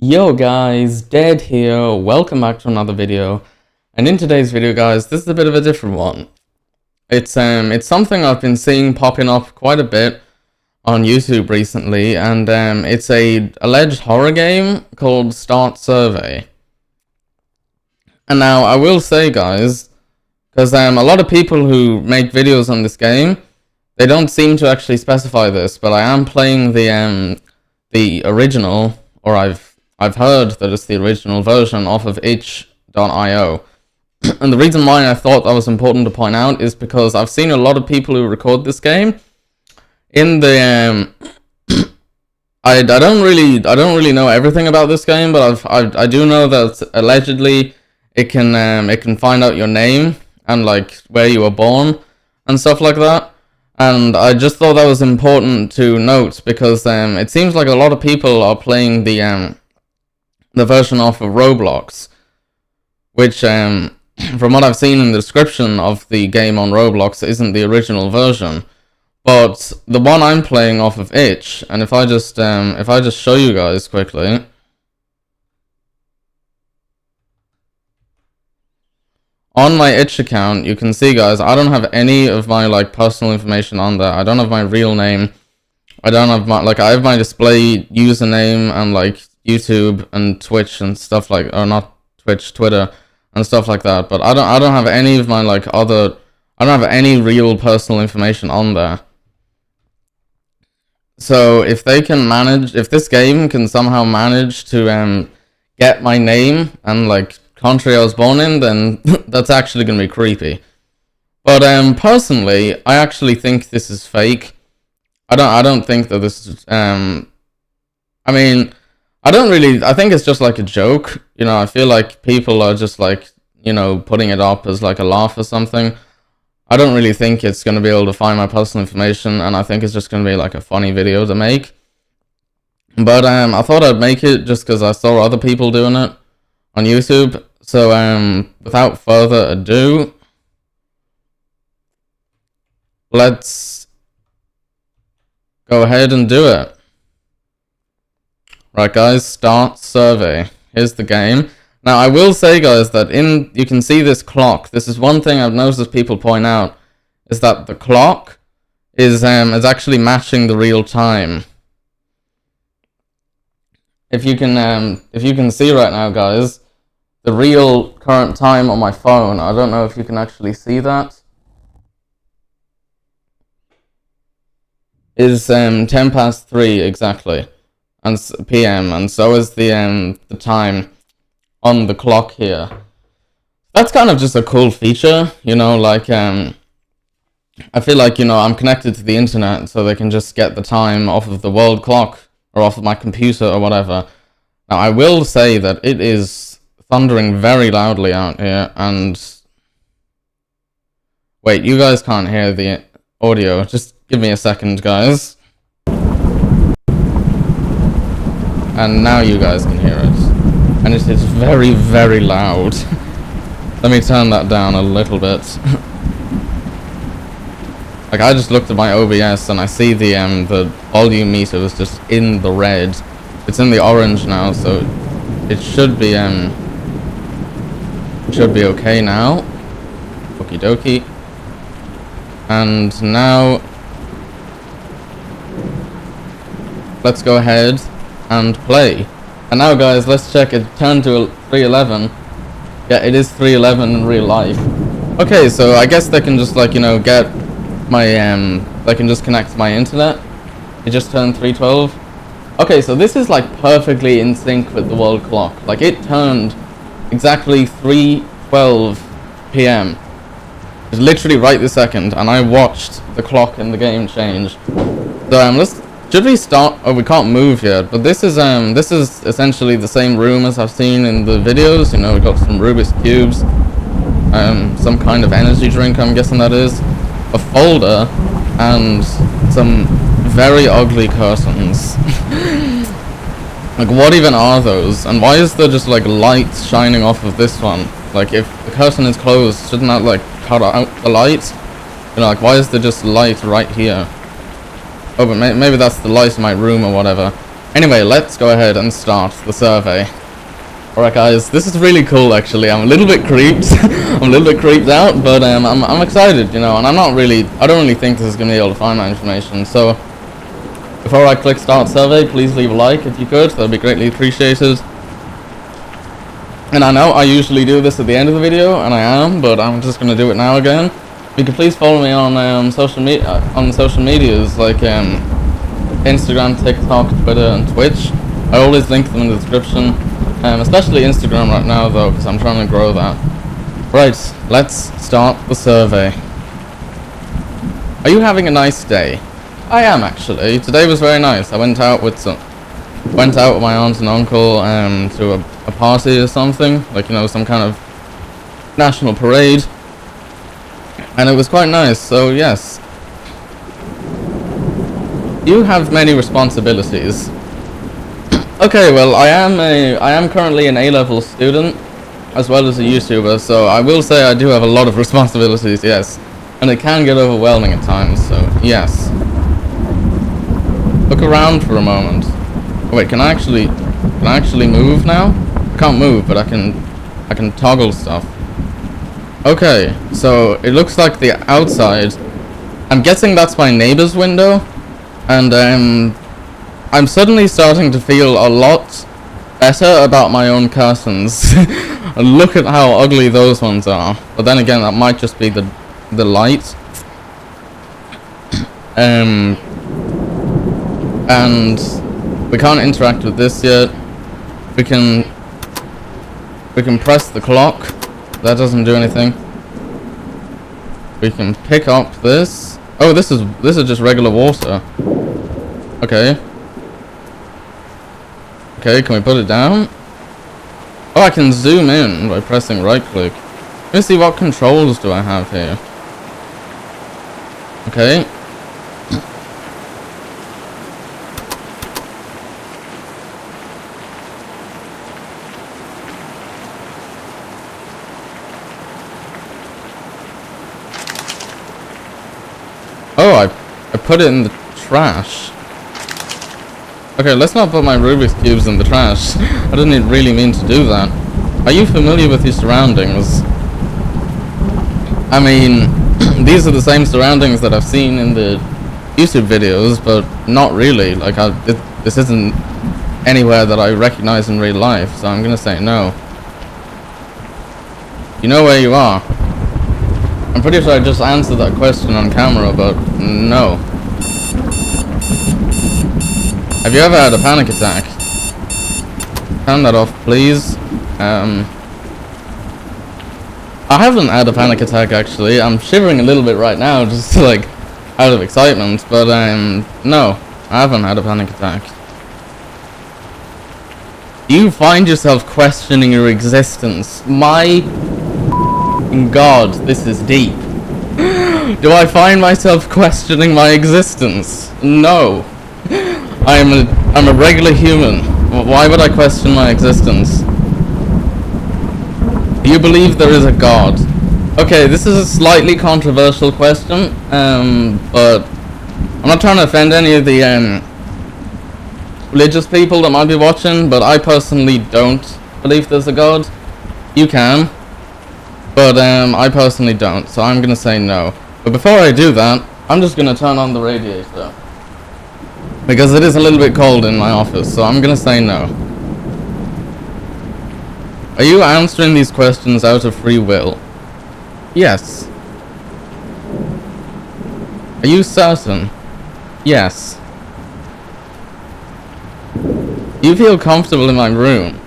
Yo guys, Dead here, welcome back to another video. And in today's video guys, this is a bit of a different one. It's something I've been seeing popping up quite a bit on YouTube recently, and it's a alleged horror game called Start Survey. And now I will say guys, because a lot of people who make videos on this game, they don't seem to actually specify this, but I am playing the original, or I've heard that it's the original version off of itch.io. And the reason why I thought that was important to point out is because I've seen a lot of people who record this game in the I don't really know everything about this game, but I do know that allegedly it can find out your name and like where you were born and stuff like that. And I just thought that was important to note because it seems like a lot of people are playing the version off of Roblox, which from what I've seen in the description of the game on Roblox isn't the original version, but the one I'm playing off of itch. And if I just show you guys quickly, on my itch account, you can see guys, I don't have any of my like personal information on there. I don't have my real name. I don't have my I have my display username and like YouTube and Twitch and stuff like, or not Twitch, Twitter and stuff like that. But I don't have any of my like other, I don't have any real personal information on there. So if they can manage, if this game can somehow manage to get my name and like country I was born in, then that's actually gonna be creepy. But personally, I actually think this is fake. I don't think that this is I mean, I think it's just like a joke, you know. I feel like people are just like, you know, putting it up as like a laugh or something. I don't really think it's going to be able to find my personal information, and I think it's just going to be like a funny video to make. But I thought I'd make it just because I saw other people doing it on YouTube. So without further ado, let's go ahead and do it. Right guys, Start Survey. Here's the game. Now I will say guys that you can see this clock. This is one thing I've noticed people point out, is that the clock is actually matching the real time. If you can see right now guys, the real current time on my phone, I don't know if you can actually see that, is 3:10 exactly. And PM, and so is the time on the clock here. That's kind of just a cool feature, you know, like I feel like, you know, I'm connected to the internet, so they can just get the time off of the world clock or off of my computer or whatever. Now I will say that it is thundering very loudly out here, and wait, you guys can't hear the audio, just give me a second guys. And now you guys can hear it. And it is very, very loud. Let me turn that down a little bit. Like, I just looked at my OBS and I see the volume meter was just in the red. It's in the orange now, so it should be okay now. Okie dokie. And now let's go ahead and play. And now guys, let's check it. Turned to 3:11. Yeah, it is 3:11 in real life. Okay, so I guess they can just like, you know, get my they can just connect to my internet. It just turned 3:12. Okay, so this is like perfectly in sync with the world clock. Like, it turned exactly 3:12 PM. It's literally right this second, and I watched the clock in the game change. So should we start? Oh, we can't move yet, but this is essentially the same room as I've seen in the videos. You know, we got some Rubik's cubes, some kind of energy drink, I'm guessing that is, a folder, and some very ugly curtains. Like, what even are those? And why is there just like lights shining off of this one? Like, if the curtain is closed, shouldn't that like cut out the light? You know, like, why is there just light right here? Oh, but maybe that's the light in my room or whatever. Anyway, let's go ahead and start the survey. Alright guys, this is really cool actually. I'm a little bit creeped. I'm a little bit creeped out, but I'm excited, you know, and I don't really think this is going to be able to find my information, so before I click start survey, please leave a like if you could, that would be greatly appreciated. And I know I usually do this at the end of the video, and I am, but I'm just going to do it now again. You can please follow me on social medias like Instagram, TikTok, Twitter, and Twitch. I always link them in the description, especially Instagram right now though, because I'm trying to grow that. Right, let's start the survey. Are you having a nice day? I am actually. Today was very nice. I went out with my aunt and uncle to a party or something, like, you know, some kind of national parade, and it was quite nice. So yes. You have many responsibilities. Okay, well, I am currently an A-level student as well as a YouTuber, so I will say I do have a lot of responsibilities, yes, and it can get overwhelming at times. So yes. Look around for a moment. Oh, wait, can I actually move now? I can't move, but I can toggle stuff. Okay, so it looks like the outside. I'm guessing that's my neighbor's window, and I'm suddenly starting to feel a lot better about my own curtains. Look at how ugly those ones are. But then again, that might just be the light. And we can't interact with this yet. We can press the clock. That doesn't do anything. We can pick up this. Oh, this is just regular water. Okay. Okay, can we put it down? Oh, I can zoom in by pressing right click. Let me see, what controls do I have here? Okay. Oh, I put it in the trash. Okay, let's not put my Rubik's Cubes in the trash. I didn't really mean to do that. Are you familiar with your surroundings? I mean, these are the same surroundings that I've seen in the YouTube videos, but not really. Like, this isn't anywhere that I recognize in real life, so I'm gonna say no. You know where you are. I'm pretty sure I just answered that question on camera, but no. Have you ever had a panic attack? Turn that off, please. I haven't had a panic attack, actually. I'm shivering a little bit right now, just like out of excitement, but no, I haven't had a panic attack. Do you find yourself questioning your existence? My God, this is deep. Do I find myself questioning my existence? No. I'm a regular human. Why would I question my existence? Do you believe there is a God? Okay, this is a slightly controversial question, but I'm not trying to offend any of the religious people that might be watching, but I personally don't believe there's a God. You can, but I personally don't, so I'm gonna say no. But before I do that, I'm just gonna turn on the radiator, because it is a little bit cold in my office, so I'm gonna say no. Are you answering these questions out of free will? Yes. Are you certain? Yes. Do you feel comfortable in my room?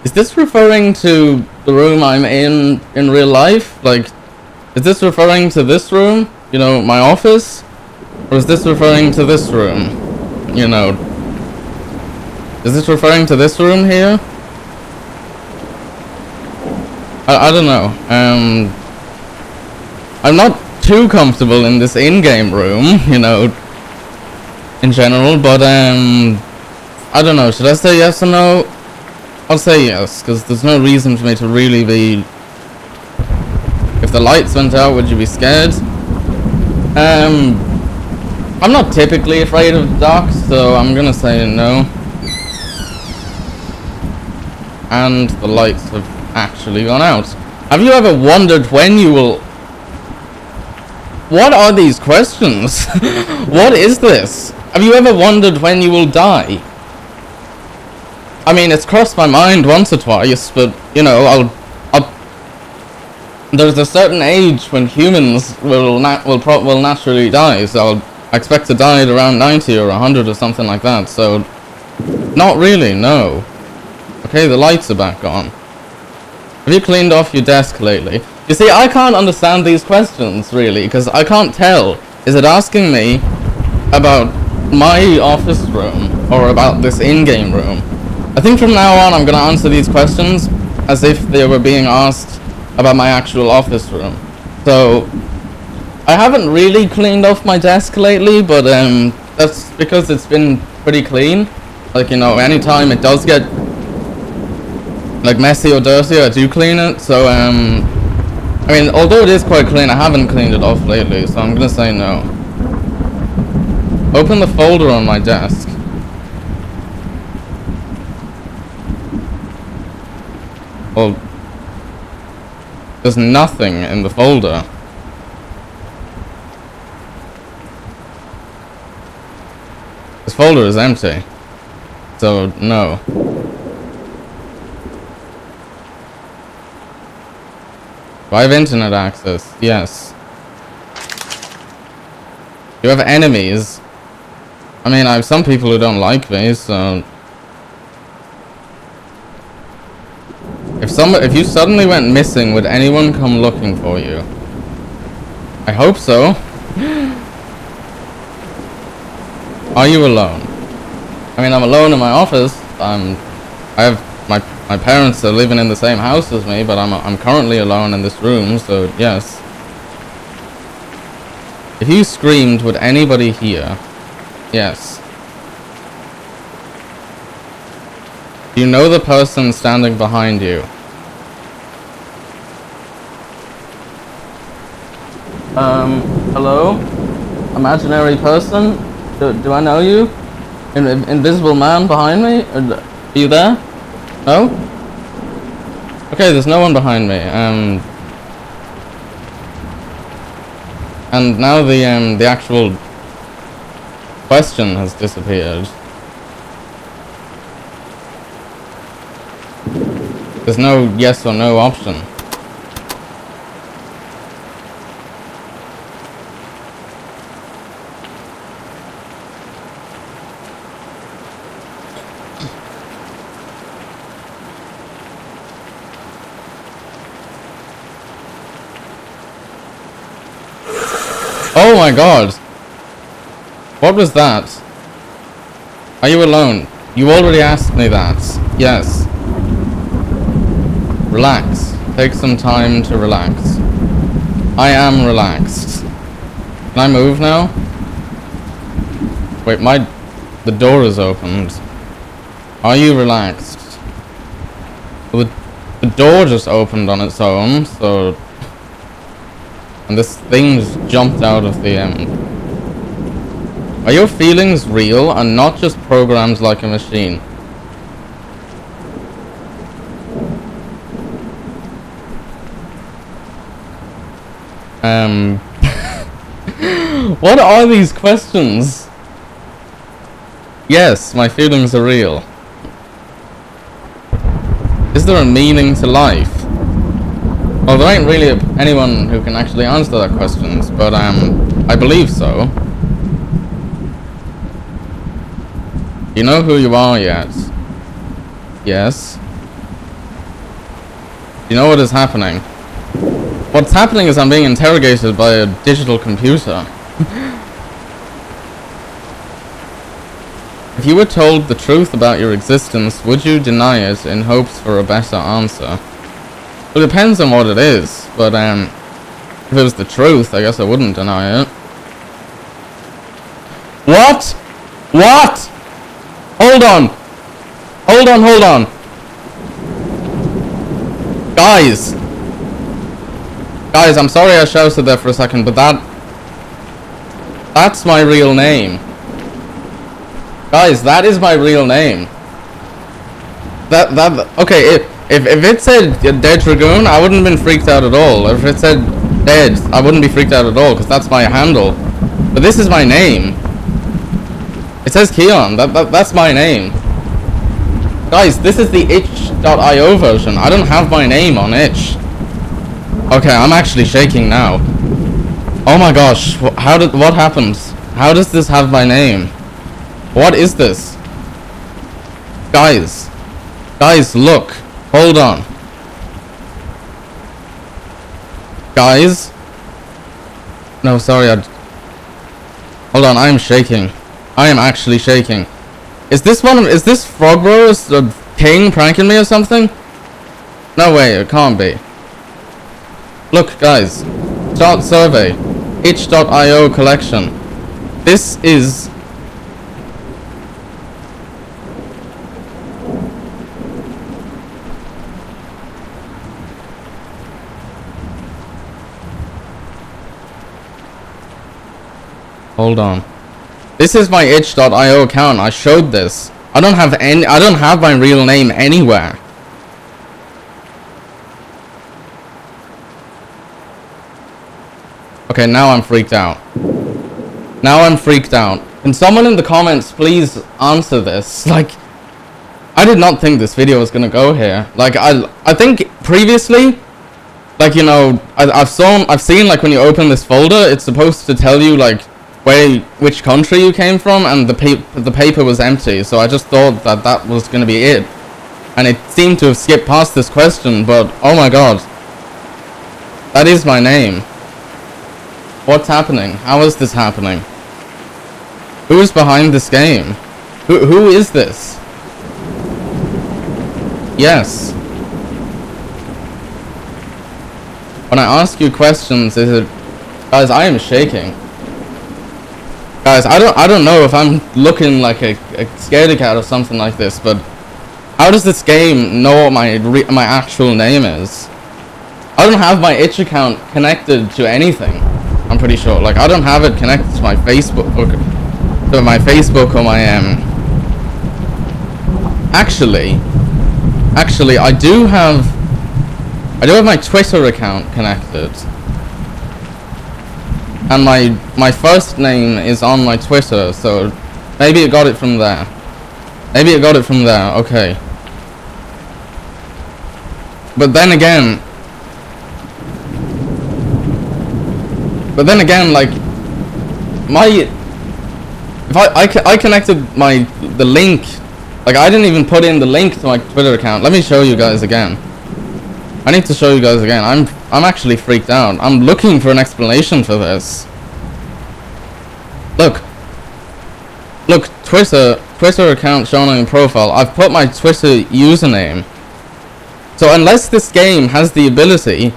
Is this referring to the room I'm in real life? Like, is this referring to this room? You know, my office? Or is this referring to this room? You know, is this referring to this room here? I don't know. I'm not too comfortable in this in-game room, you know, in general, but I don't know. Should I say yes or no? I'll say yes, because there's no reason for me to really be. If the lights went out, would you be scared? I'm not typically afraid of the dark, so I'm gonna say no. and the lights have actually gone out. Have you ever wondered when you will... What are these questions? What is this? Have you ever wondered when you will die? I mean, it's crossed my mind once or twice, but, you know, there's a certain age when humans will naturally die, so I expect to die at around 90 or 100 or something like that, so... Not really, no. Okay, the lights are back on. Have you cleaned off your desk lately? You see, I can't understand these questions, really, because I can't tell. Is it asking me about my office room, or about this in-game room? I think from now on I'm gonna answer these questions as if they were being asked about my actual office room. So, I haven't really cleaned off my desk lately, but that's because it's been pretty clean. Like, you know, anytime it does get like messy or dirty, I do clean it. So I mean, although it is quite clean, I haven't cleaned it off lately, so I'm gonna say no. Open the folder on my desk. Well, there's nothing in the folder. This folder is empty. So, no. Do I have internet access? Yes. Do you have enemies? I mean, I have some people who don't like me, so... If you suddenly went missing, would anyone come looking for you? I hope so. Are you alone? I mean, I'm alone in my office. My parents are living in the same house as me, but I'm currently alone in this room, so yes. If you screamed, would anybody hear? Yes. Do you know the person standing behind you? Hello? Imaginary person? Do I know you? Invisible man behind me? Are you there? No? Okay, there's no one behind me. And now the actual question has disappeared. There's no yes or no option. Oh my god! What was that? Are you alone? You already asked me that. Yes. Relax. Take some time to relax. I am relaxed. Can I move now? Wait, the door is opened. Are you relaxed? The door just opened on its own, so... And this thing just jumped out of the Are your feelings real and not just programmed like a machine? What are these questions? Yes, my feelings are real. Is there a meaning to life? Well, there ain't really anyone who can actually answer that questions, but I believe so. You know who you are yet? Yes. You know what is happening? What's happening is I'm being interrogated by a digital computer. If you were told the truth about your existence, would you deny it in hopes for a better answer? Well, it depends on what it is, but if it was the truth, I guess I wouldn't deny it. What? What? Hold on. Hold on, hold on. Guys. Guys, I'm sorry I shouted there for a second, but that's my real name. Guys, that is my real name. Okay, if it said dead Dragoon, I wouldn't have been freaked out at all. If it said dead, I wouldn't be freaked out at all, because that's my handle. But this is my name. It says Keon. That's my name. Guys, this is the itch.io version. I don't have my name on itch. Okay, I'm actually shaking now. Oh my gosh, what happened? How does this have my name? What is this? Guys, look. Hold on. Guys? No, sorry, hold on, I am shaking. I am actually shaking. Is this Frogbro, the king, pranking me or something? No way, it can't be. Look, guys. Start survey. itch.io collection. This is... Hold on. This is my itch.io account. I showed this. I don't have my real name anywhere. Okay, now I'm freaked out. Can someone in the comments please answer this? Like, I did not think this video was gonna go here. Like, I think previously, like, you know, I've seen like when you open this folder, it's supposed to tell you like which country you came from, and the paper was empty. So I just thought that was gonna be it, and it seemed to have skipped past this question. But oh my god, that is my name. What's happening? How is this happening? Who is behind this game? Who is this? Yes. When I ask you questions, is it... Guys, I am shaking. Guys, I don't know if I'm looking like a scaredy cat or something like this, but how does this game know what my actual name is? I don't have my itch account connected to anything. I'm pretty sure. Like, I don't have it connected to my Facebook or my Actually, I do have my Twitter account connected. And my first name is on my Twitter, so maybe it got it from there. Okay. But then again, like, if I connected the link, like, I didn't even put in the link to my Twitter account. Let me show you guys again. I need to show you guys again. I'm actually freaked out. I'm looking for an explanation for this. Look, Twitter account shown on your profile. I've put my Twitter username. So unless this game has the ability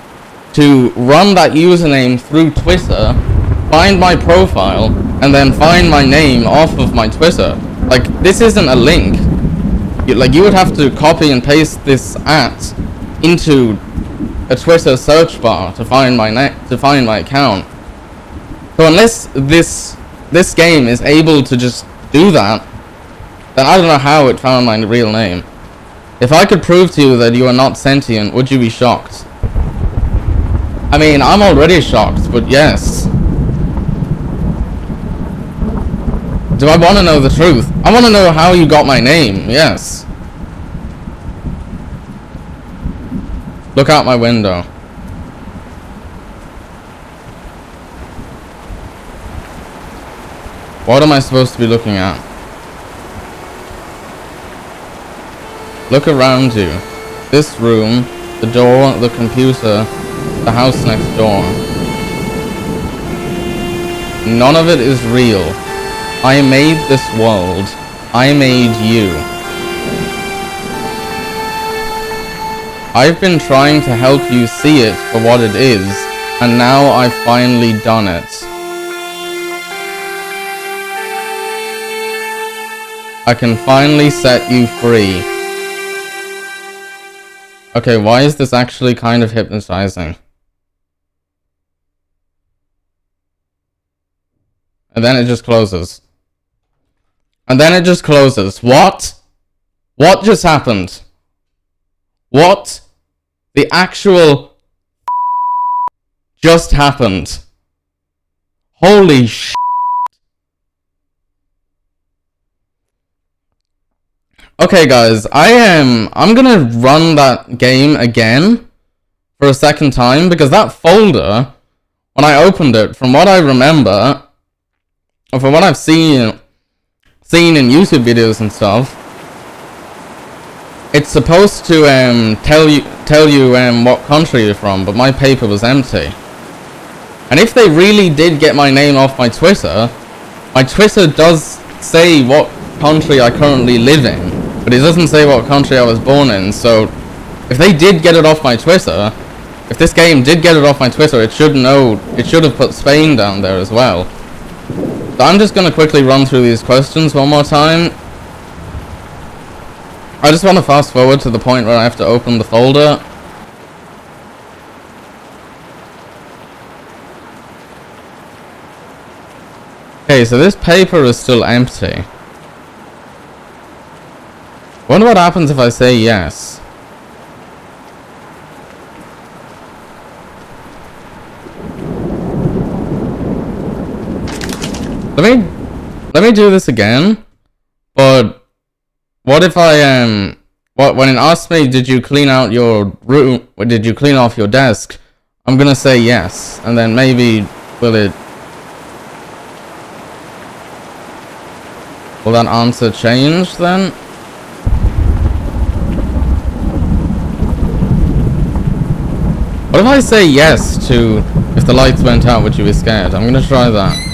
to run that username through Twitter, find my profile, and then find my name off of my Twitter, like, this isn't a link. You would have to copy and paste this @ into a Twitter search bar to find my account. So unless this game is able to just do that, then I don't know how it found my real name. If I could prove to you that you are not sentient, would you be shocked? I mean, I'm already shocked, but yes. Do I want to know the truth? I want to know how you got my name, yes. Look out my window. What am I supposed to be looking at? Look around you. This room, the door, the computer, the house next door. None of it is real. I made this world. I made you. I've been trying to help you see it for what it is, and now I've finally done it. I can finally set you free. Okay, why is this actually kind of hypnotizing? And then it just closes. What? What just happened? what the actual just happened. Holy sh**. Okay guys, I'm gonna run that game again for a second time, because that folder, when I opened it, from what I remember, or from what I've seen in YouTube videos and stuff, it's supposed to tell you what country you're from, but my paper was empty. And if they really did get my name off my Twitter does say what country I currently live in, but it doesn't say what country I was born in. So if they did get it off my Twitter, if this game did get it off my Twitter, it should have put Spain down there as well. So I'm just gonna quickly run through these questions one more time. I just want to fast forward to the point where I have to open the folder. Okay, so this paper is still empty. Wonder what happens if I say yes. Let me do this again. But what if I when it asks me, did you clean out your room, or did you clean off your desk? I'm gonna say yes, and then maybe will that answer change then? What if I say yes to, if the lights went out, would you be scared? I'm gonna try that.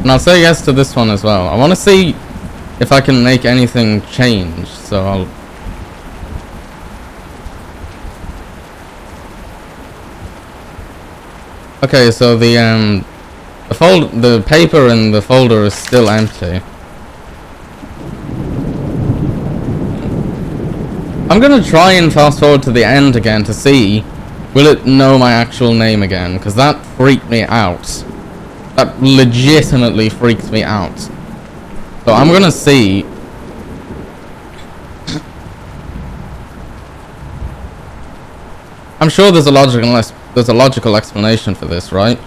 And I'll say yes to this one as well. I want to see if I can make anything change, so I'll... Okay, so the paper in the folder is still empty. I'm gonna try and fast forward to the end again to see, will it know my actual name again, because that freaked me out. That legitimately freaked me out. So I'm gonna see. I'm sure there's a logical explanation for this, right?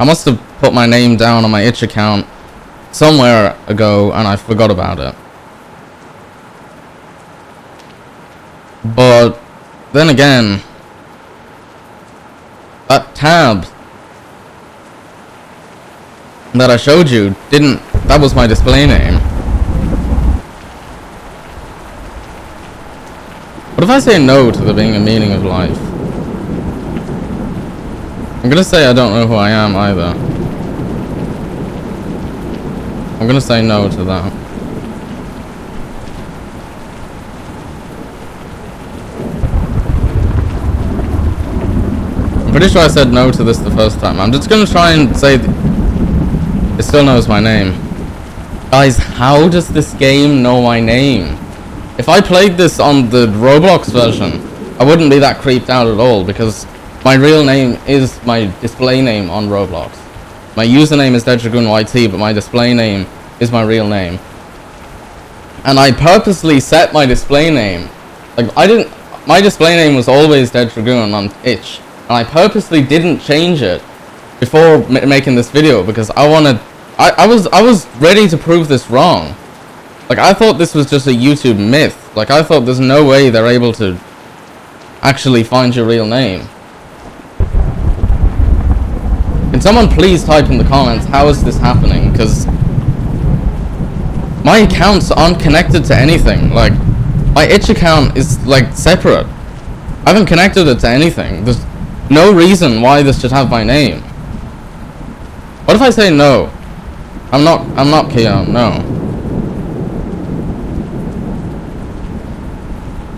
I must have put my name down on my itch account somewhere ago and I forgot about it. But then again, that tab that I showed you that was my display name. What if I say no to there being a meaning of life? I'm gonna say I don't know who I am either. I'm gonna say no to that. I'm pretty sure I said no to this the first time. I'm just gonna try and say it still knows my name. Guys, how does this game know my name? If I played this on the Roblox version, I wouldn't be that creeped out at all, because my real name is my display name on Roblox. My username is Dragoon, but my display name is my real name. And I purposely set my display name. Like, my display name was always Dragoon on itch. And I purposely didn't change it before making this video, because I was ready to prove this wrong. Like, I thought this was just a YouTube myth. Like, I thought there's no way they're able to actually find your real name. Can someone please type in the comments, how is this happening? Because my accounts aren't connected to anything. Like, my itch account is, like, separate. I haven't connected it to anything. There's no reason why this should have my name. What if I say no? I'm not Keon, no.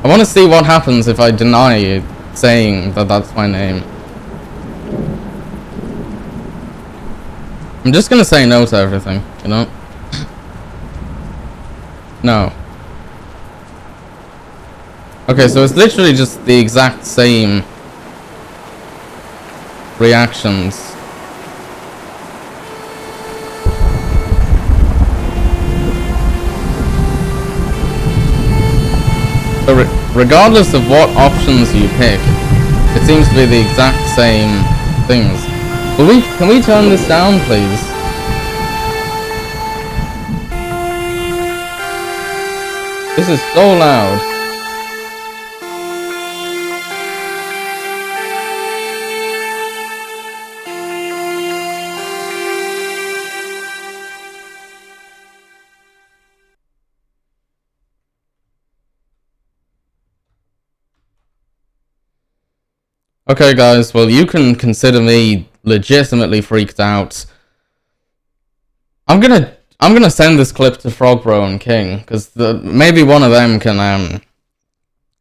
I want to see what happens if I deny saying that that's my name. I'm just gonna say no to everything, you know? No. Okay, so it's literally just the exact same reactions. So regardless of what options you pick, it seems to be the exact same things. But can we turn this down, please? This is so loud. Okay guys, well you can consider me legitimately freaked out. I'm gonna send this clip to Frogbro and King, because maybe one of them can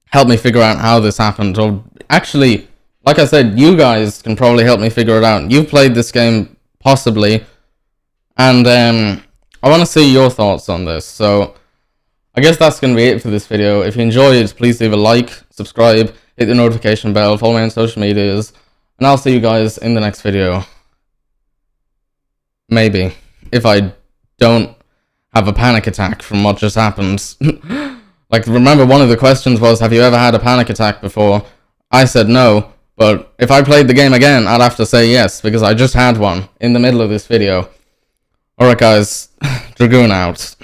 help me figure out how this happened. Or actually, like I said, you guys can probably help me figure it out. You've played this game, possibly, and I want to see your thoughts on this. So I guess that's gonna be it for this video. If you enjoyed, please leave a like, subscribe, hit the notification bell, follow me on social medias, and I'll see you guys in the next video. Maybe. If I don't have a panic attack from what just happened. Like, remember one of the questions was, have you ever had a panic attack before? I said no, but if I played the game again, I'd have to say yes, because I just had one in the middle of this video. Alright guys, Dragoon out.